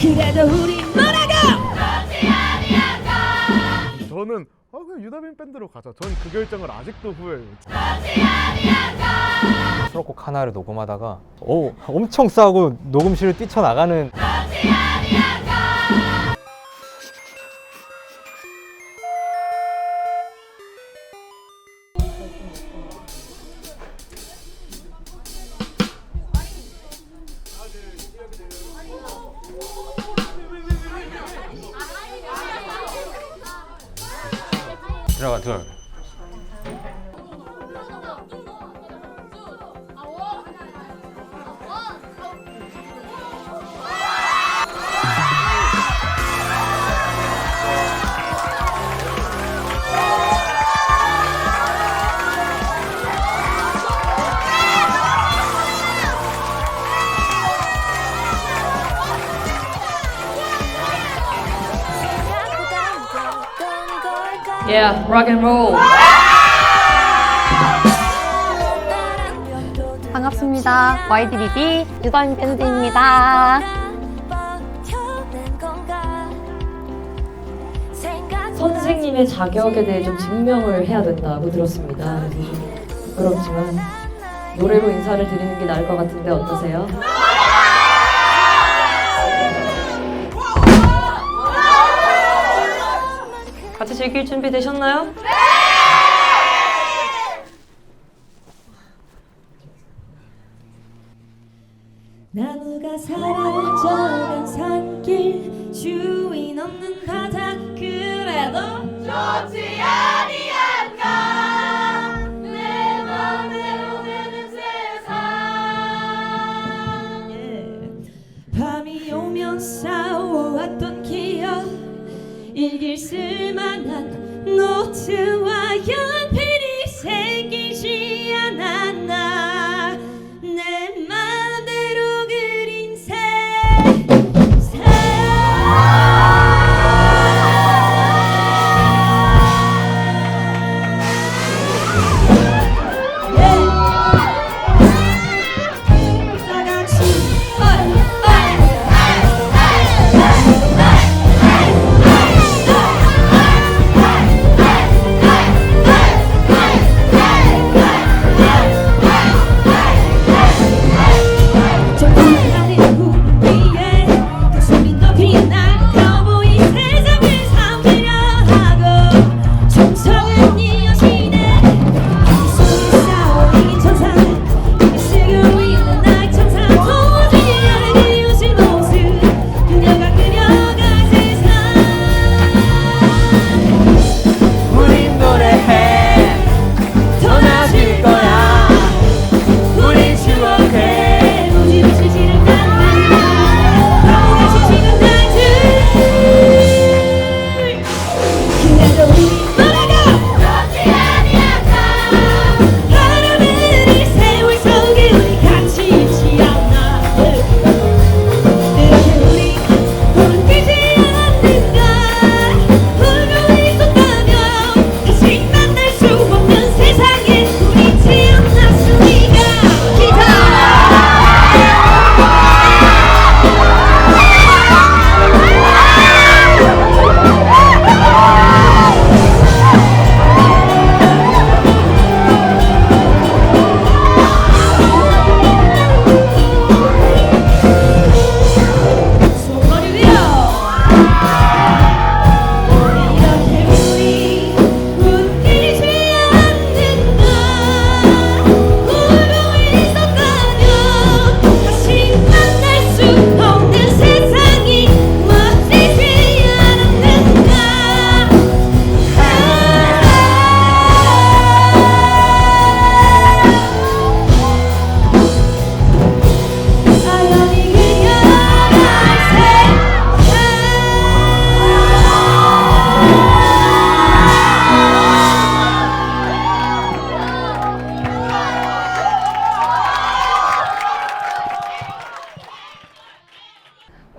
그래도 우리 뭐라고 저는 그냥 유다빈 밴드로 가자. 전 그 결정을 아직도 후회해요. 수록곡 하나를 녹음하다가 엄청 싸우고 녹음실을 뛰쳐나가는 들어가. Yeah, rock and roll. 반갑습니다. YDBB 유다민 밴드입니다. 선생님의 자격에 대해 좀 증명을 해야 된다고 들었습니다. 그래서 좀 부끄럽지만 노래로 인사를 드리는 게 나을 것 같은데 어떠세요? 같이 즐길 준비 되셨나요? 네! 나무가 사라져간 산길 주인 없는 바다 그래도 좋지 아니한가 내 맘대로 되는 세상 밤이 오면 싸워왔던 기억 일길 쓸만한 노트와 연필이 생기지 않았나 내 맘대로 그린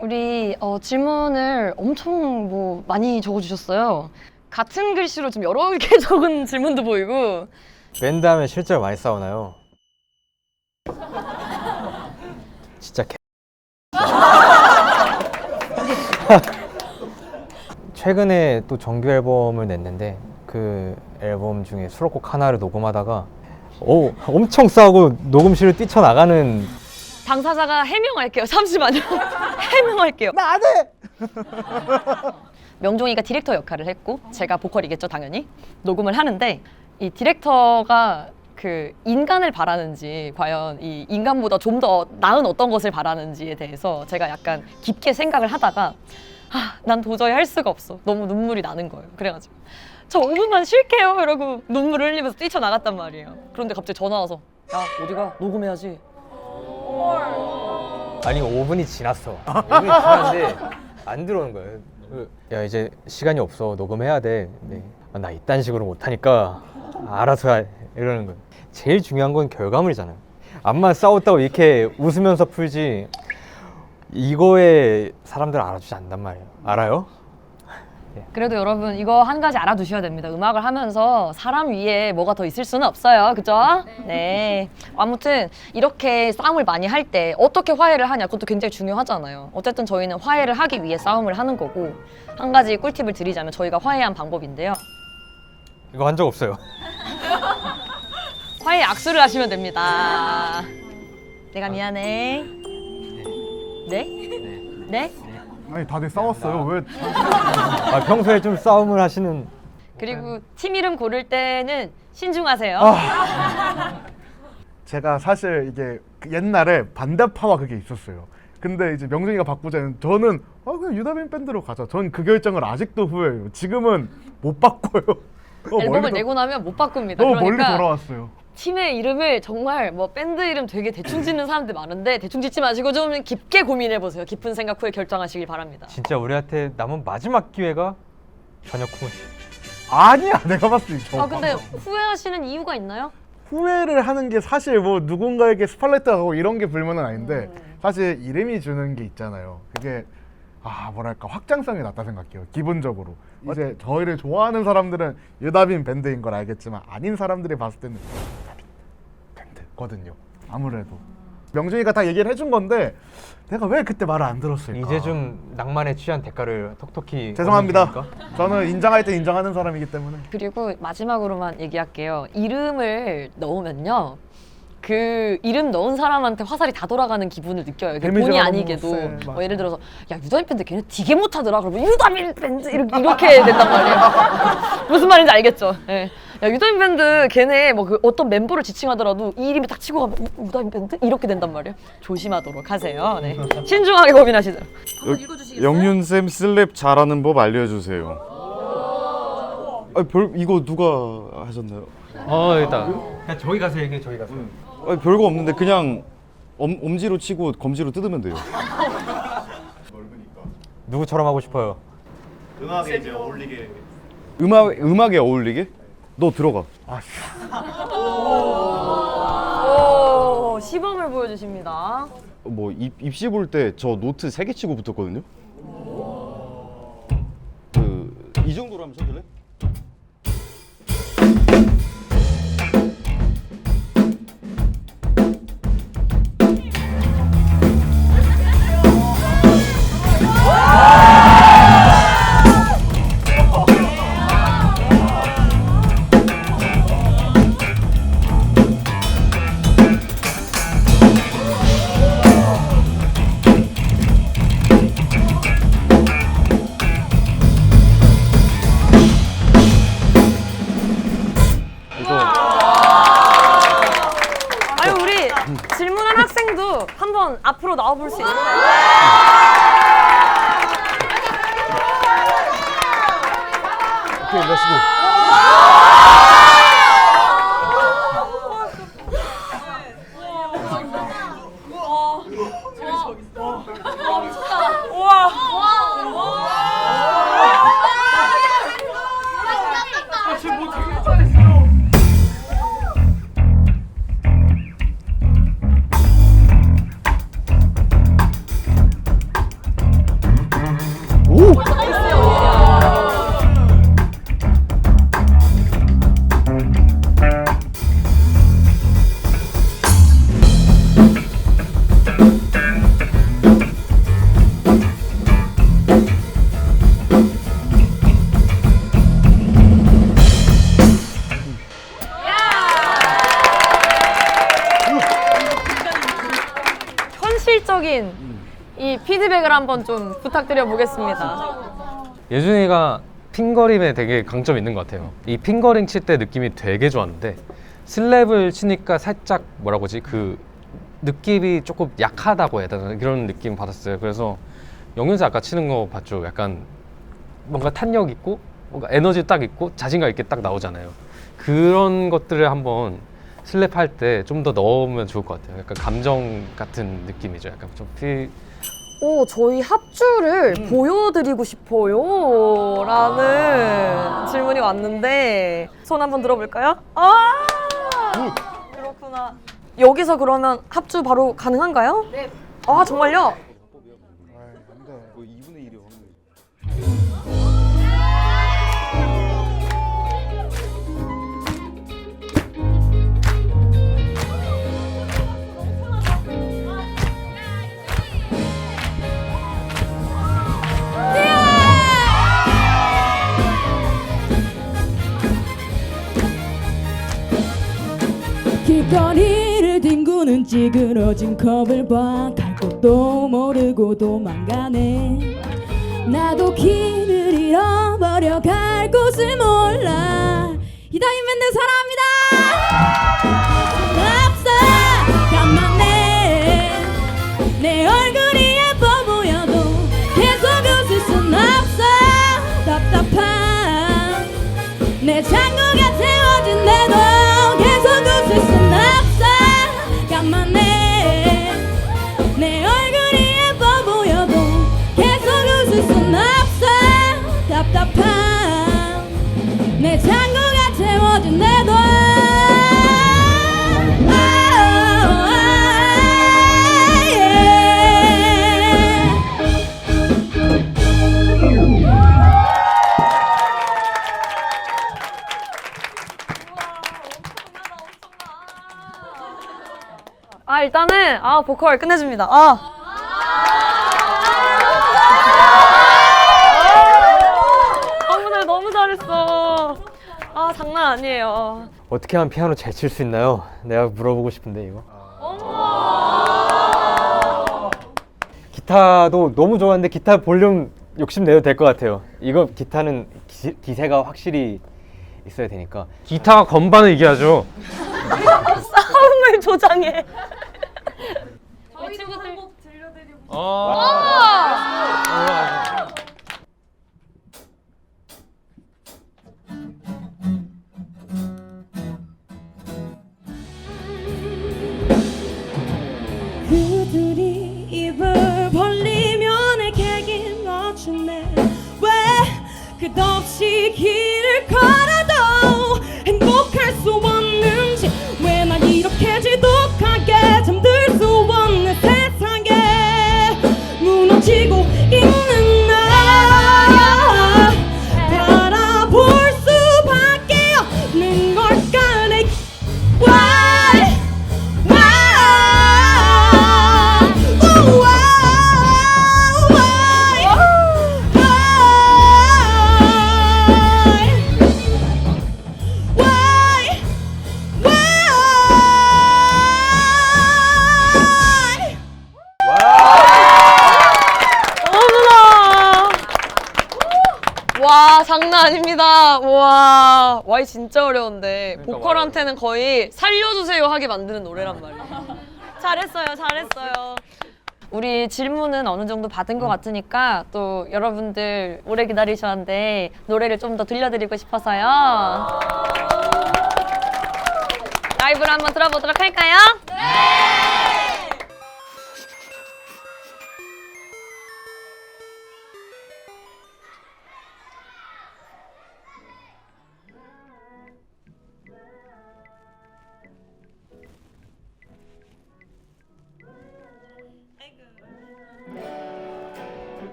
우리 질문을 엄청 많이 적어주셨어요. 같은 글씨로 좀 여러 개 적은 질문도 보이고. 밴드 하면 실제로 많이 싸우나요? 진짜 최근에 또 정규 앨범을 냈는데 그 앨범 중에 수록곡 하나를 녹음하다가 엄청 싸우고 녹음실을 뛰쳐나가는 당사자가 해명할게요. 잠시만요. 해명할게요. 나 안 해! 명종이가 디렉터 역할을 했고 제가 보컬이겠죠, 당연히. 녹음을 하는데 이 디렉터가 그 인간을 바라는지 과연 이 인간보다 좀 더 나은 어떤 것을 바라는지에 대해서 제가 약간 깊게 생각을 하다가 난 도저히 할 수가 없어. 너무 눈물이 나는 거예요. 그래가지고 저 5분만 쉴게요 이러고 눈물 흘리면서 뛰쳐나갔단 말이에요. 그런데 갑자기 전화 와서 야 어디가? 녹음해야지. 아니 5분이 지났어. 5분이 지났는데 안 들어오는 거예요. 야 이제 시간이 없어. 녹음해야 돼. 근데 나 이딴 식으로 못하니까 알아서 해. 이러는 거예요. 제일 중요한 건 결과물이잖아요. 암만 싸웠다고 이렇게 웃으면서 풀지 이거에 사람들 알아주지 않단 말이에요. 알아요? 그래도 여러분 이거 한 가지 알아두셔야 됩니다. 음악을 하면서 사람 위에 뭐가 더 있을 수는 없어요. 그죠? 네. 아무튼 이렇게 싸움을 많이 할 때 어떻게 화해를 하냐 그것도 굉장히 중요하잖아요. 어쨌든 저희는 화해를 하기 위해 싸움을 하는 거고 한 가지 꿀팁을 드리자면 저희가 화해한 방법인데요. 이거 한 적 없어요. 화해 악수를 하시면 됩니다. 내가 미안해. 네? 네? 아니 다들 싸웠어요. 왜? 평소에 좀 싸움을 하시는 그리고 팀 이름 고를 때는 신중하세요. 제가 사실 이게 그 옛날에 반대파와 그게 있었어요. 근데 이제 명준이가 바꾸자는 저는 그냥 유다빈 밴드로 가자. 전 그 결정을 아직도 후회해요. 지금은 못 바꿔요. 앨범을 내고 나면 못 바꿉니다. 너무 멀리 그러니까 돌아왔어요. 팀의 이름을 정말 뭐 밴드 이름 되게 대충 짓는 사람들 많은데 대충 짓지 마시고 좀 깊게 고민해보세요. 깊은 생각 후에 결정하시길 바랍니다. 진짜 우리한테 남은 마지막 기회가 저녁 후. 아니야, 내가 봤을 때 저. 근데 후회하시는 이유가 있나요? 후회를 하는 게 사실 뭐 누군가에게 스팔레트가 가고 이런 게 불만은 아닌데 사실 이름이 주는 게 있잖아요. 그게 뭐랄까 확장성이 낮다 생각해요. 기본적으로 이제 저희를 좋아하는 사람들은 유다빈 밴드인 걸 알겠지만 아닌 사람들이 봤을 때는 유다빈 밴드거든요. 아무래도 명준이가 다 얘기를 해준 건데 내가 왜 그때 말을 안 들었을까? 이제 좀 낭만에 취한 대가를 톡톡히 죄송합니다. 얻으십니까? 저는 인정할 때 인정하는 사람이기 때문에. 그리고 마지막으로만 얘기할게요. 이름을 넣으면요. 그 이름 넣은 사람한테 화살이 다 돌아가는 기분을 느껴요. 본의 데미지가 아니게도 너무 세. 뭐 예를 들어서 야 유다빈 밴드 걔네 되게 못하더라 그러면 유다빈 밴드 이렇게 된단 말이에요. 무슨 말인지 알겠죠? 네. 야 유다빈 밴드 걔네 뭐 그 어떤 멤버를 지칭하더라도 이 이름이 딱 치고 가면 유다빈 밴드 이렇게 된단 말이에요. 조심하도록 하세요. 네. 신중하게 고민하시도록. 영윤쌤 슬랩 잘하는 법 알려주세요. 이거 누가 하셨나요? 일단 그냥 저희 가서 얘기해. 저희 가서. 별거 없는데 그냥 엄지로 치고 검지로 뜯으면 돼요. 누구처럼 하고 싶어요? 음악에 어울리게? 너 들어가. 오, 시범을 보여주십니다. 뭐 입시 볼 때 저 노트 3개 치고 붙었거든요. 이 정도로 하면 쳐줄래? 아유 우리 질문한 학생도 한번 앞으로 나와볼 수 있나요? 오케이, 렛츠고. 한번 좀 부탁드려 보겠습니다. 예준이가 핑거링에 되게 강점이 있는 것 같아요. 이 핑거링 칠 때 느낌이 되게 좋았는데 슬랩을 치니까 살짝 뭐라고 하지? 그 느낌이 조금 약하다고 해야 되나? 그런 느낌 받았어요. 그래서 영윤서 아까 치는 거 봤죠? 약간 뭔가 탄력 있고 뭔가 에너지 딱 있고 자신감 있게 딱 나오잖아요. 그런 것들을 한번 슬랩 할 때 좀 더 넣으면 좋을 것 같아요. 약간 감정 같은 느낌이죠. 약간 좀 오, 저희 합주를 보여드리고 싶어요 라는 질문이 왔는데 손 한번 들어볼까요? 그렇구나. 여기서 그러면 합주 바로 가능한가요? 네. 아, 정말요? 2분의 1이 확률. 길거리를 뒹구는 찌그러진 컵을 봐 갈 곳도 모르고 도망가네. 나도 길을 잃어버려 갈 곳을 몰라. 이다인 밴드 사랑합니다. 없어 간만에 내 얼굴이 예뻐 보여도 계속 웃을 순 없어. 답답한 내 창고가 채워진대도 계속 웃을 순 없어. 간만에 내 얼굴이 예뻐 보여도 계속 웃을 순 없어. 답답한 내 창고가 채워진대도 일단은 보컬 끝내줍니다. 오늘 너무 잘했어. 장난 아니에요. 어떻게 하면 피아노 잘 칠 수 있나요? 내가 물어보고 싶은데 이거. 기타도 너무 좋아하는데 기타 볼륨 욕심내도 될 것 같아요. 이거 기타는 기세가 확실히 있어야 되니까. 기타가 건반을 이겨야죠. 싸움을 조장해. 저희 친구들 한곡 들려드리고 그들이 입을 벌리며 내게 맞추네. 왜 끝없이 길을 걸어도 행복할 수 없는지, 왜 난 이렇게 지독하게 잠들 수 없는 세상에 무너지고 있는 나 바라볼 수밖에 없는 걸까. 내 Why 와, 장난 아닙니다. 와, 와이 진짜 어려운데 보컬한테는 거의 살려주세요 하게 만드는 노래란 말이에요. 잘했어요, 잘했어요. 우리 질문은 어느 정도 받은 것 같으니까 또 여러분들 오래 기다리셨는데 노래를 좀 더 들려드리고 싶어서요. 라이브를 한번 들어보도록 할까요?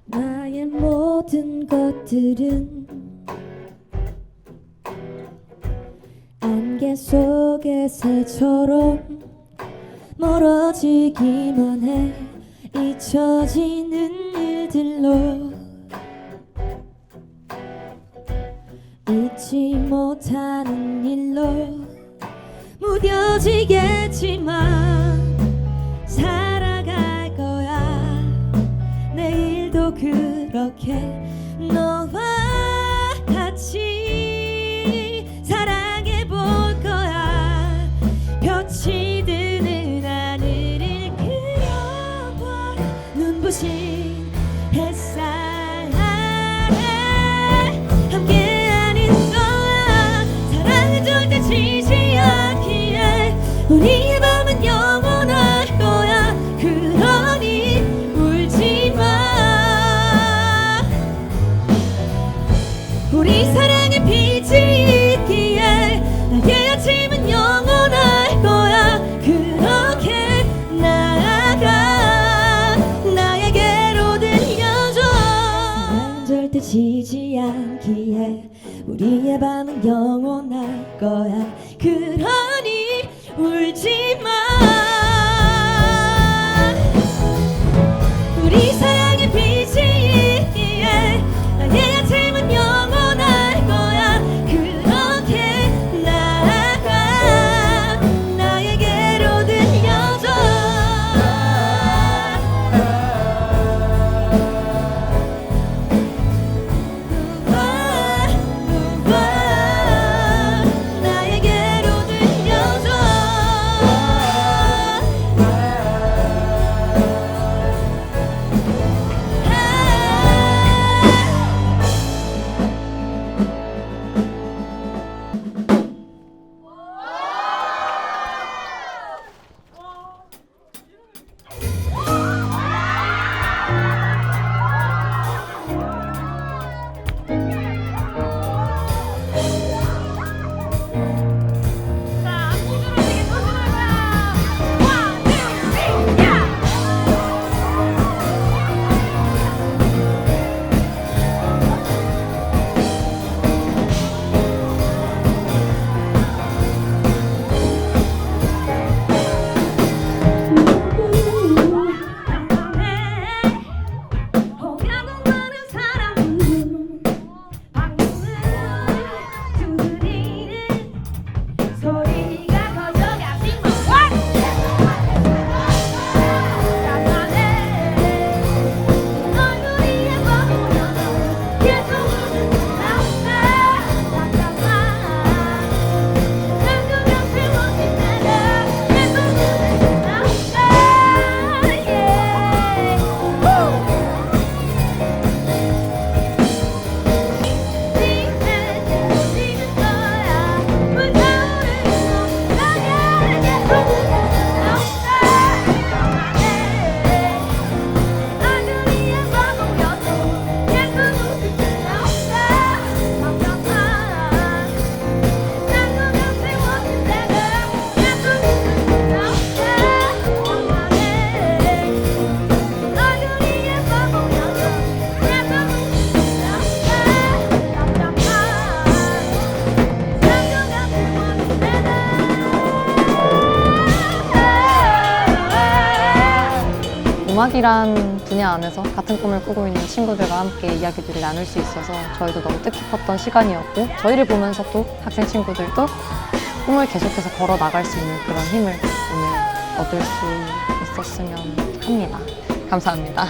나의 모든 것들은 안개 속의 새처럼 멀어지기만 해. 잊혀지는 일 말들로 잊지 못하는 일로 무뎌지겠지만 살아갈 거야. 내일도 그렇게 너와 같이 사랑해 볼 거야. 볕이 드는 하늘을 그려봐. 눈부신 햇살 함께하는 거야. 사랑은 절대 지지 않기에 우리의 밤은 영원할 거야. 그러니 울지 마. 우리 사랑의 빛이 있기에 나의 아침은 영원할 거야. 그렇게 나아가 나에게로 들려줘. 사랑은 절대 지지 않기에 우리의 밤은 영원할 거야. 그러니 울지 마. 우리 사랑의 빛이 있기에 나의 아침은 영원할 거야. 그렇게 나아가 나에게로 들려줘. 나에게로 들려줘. 음악이란 분야 안에서 같은 꿈을 꾸고 있는 친구들과 함께 이야기들을 나눌 수 있어서 저희도 너무 뜻깊었던 시간이었고, 저희를 보면서 또 학생 친구들도 꿈을 계속해서 걸어 나갈 수 있는 그런 힘을 오늘 얻을 수 있었으면 합니다. 감사합니다.